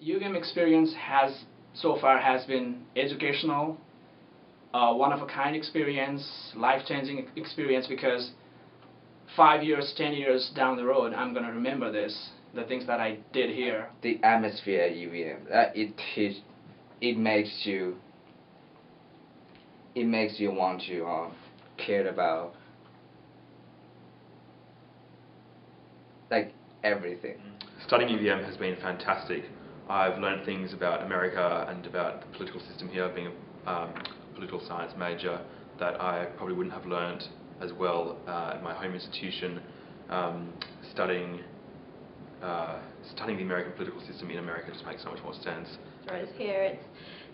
UVM experience so far has been educational, one-of-a-kind experience, life-changing experience, because 5 years, 10 years down the road, I'm going to remember the things that I did here. The atmosphere at UVM, it makes you want to care about like everything. Studying UVM has been fantastic. I've learned things about America and about the political system here, being a political science major, that I probably wouldn't have learned as well at my home institution. Studying the American political system in America just makes so much more sense. Whereas here it's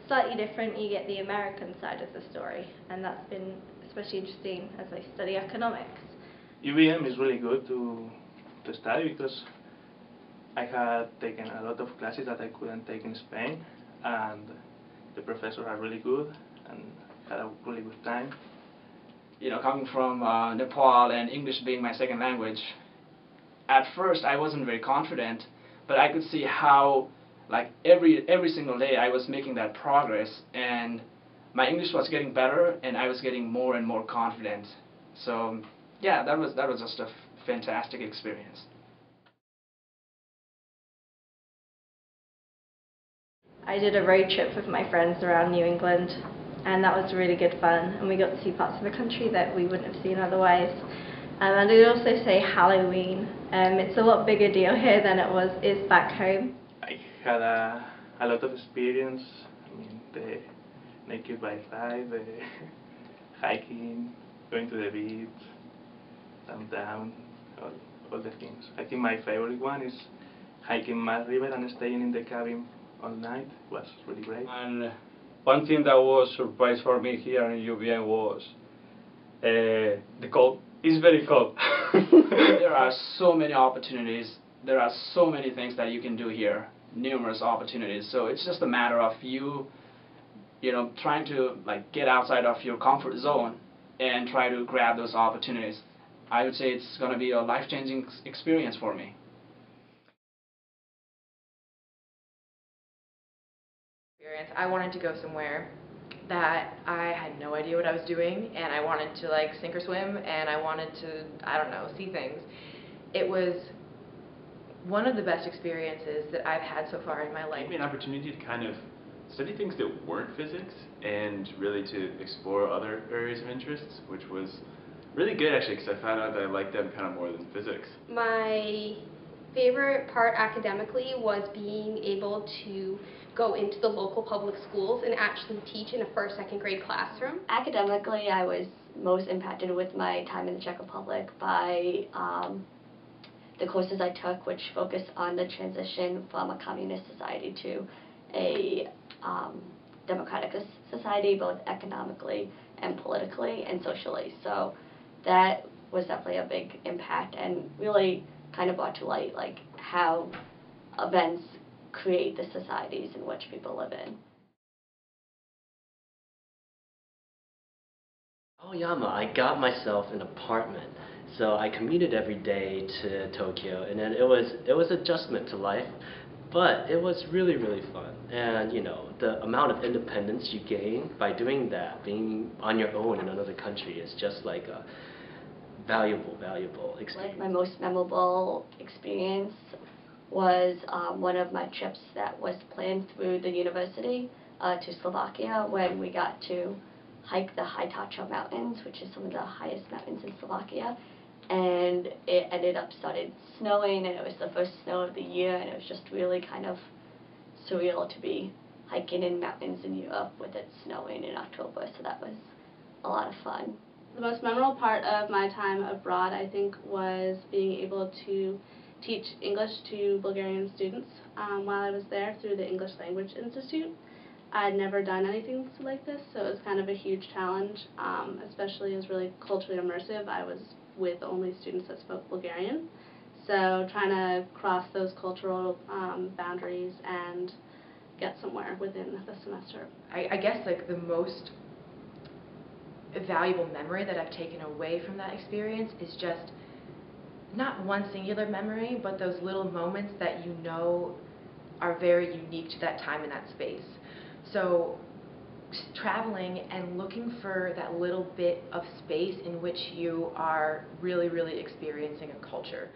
slightly different. You get the American side of the story, and that's been especially interesting as I study economics. UVM is really good to study because I had taken a lot of classes that I couldn't take in Spain, and the professors are really good and had a really good time. You know, coming from Nepal and English being my second language, at first I wasn't very confident, but I could see how, like, every single day I was making that progress, and my English was getting better, and I was getting more and more confident. So yeah, that was just a fantastic experience. I did a road trip with my friends around New England, and that was really good fun, and we got to see parts of the country that we wouldn't have seen otherwise. And I'd also say Halloween. It's a lot bigger deal here than it is back home. I had a lot of experience. I mean, the naked bike ride, the hiking, going to the beach, downtown, all the things. I think my favorite one is hiking Mad River and staying in the cabin all night. It was really great. And one thing that was a surprise for me here in UVM was the cold. It's very cold. There are so many opportunities. There are so many things that you can do here. Numerous opportunities. So it's just a matter of you know, trying to like get outside of your comfort zone and try to grab those opportunities. I would say it's going to be a life-changing experience for me. I wanted to go somewhere that I had no idea what I was doing, and I wanted to like sink or swim, and I wanted to, I don't know, see things. It was one of the best experiences that I've had so far in my life. It gave me an opportunity to kind of study things that weren't physics and really to explore other areas of interest, which was really good actually, because I found out that I liked them kind of more than physics. My favorite part academically was being able to go into the local public schools and actually teach in a first, second grade classroom. Academically, I was most impacted with my time in the Czech Republic by the courses I took, which focused on the transition from a communist society to a democratic society, both economically and politically and socially. So that was definitely a big impact and really kind of brought to light like how events create the societies in which people live in. Aoyama, I got myself an apartment, so I commuted every day to Tokyo, and then it was adjustment to life, but it was really, really fun. And you know, the amount of independence you gain by doing that, being on your own in another country, is just like a valuable experience. My most memorable experience was one of my trips that was planned through the university to Slovakia, when we got to hike the High Tatra Mountains, which is some of the highest mountains in Slovakia. And it ended up started snowing, and it was the first snow of the year, and it was just really kind of surreal to be hiking in mountains in Europe with it snowing in October, so that was a lot of fun. The most memorable part of my time abroad, I think, was being able to teach English to Bulgarian students while I was there through the English Language Institute. I'd never done anything like this, so it was kind of a huge challenge, especially it was really culturally immersive. I was with only students that spoke Bulgarian, so trying to cross those cultural boundaries and get somewhere within the semester. I guess like the most valuable memory that I've taken away from that experience is just not one singular memory, but those little moments that you know are very unique to that time and that space. So traveling and looking for that little bit of space in which you are really, really experiencing a culture.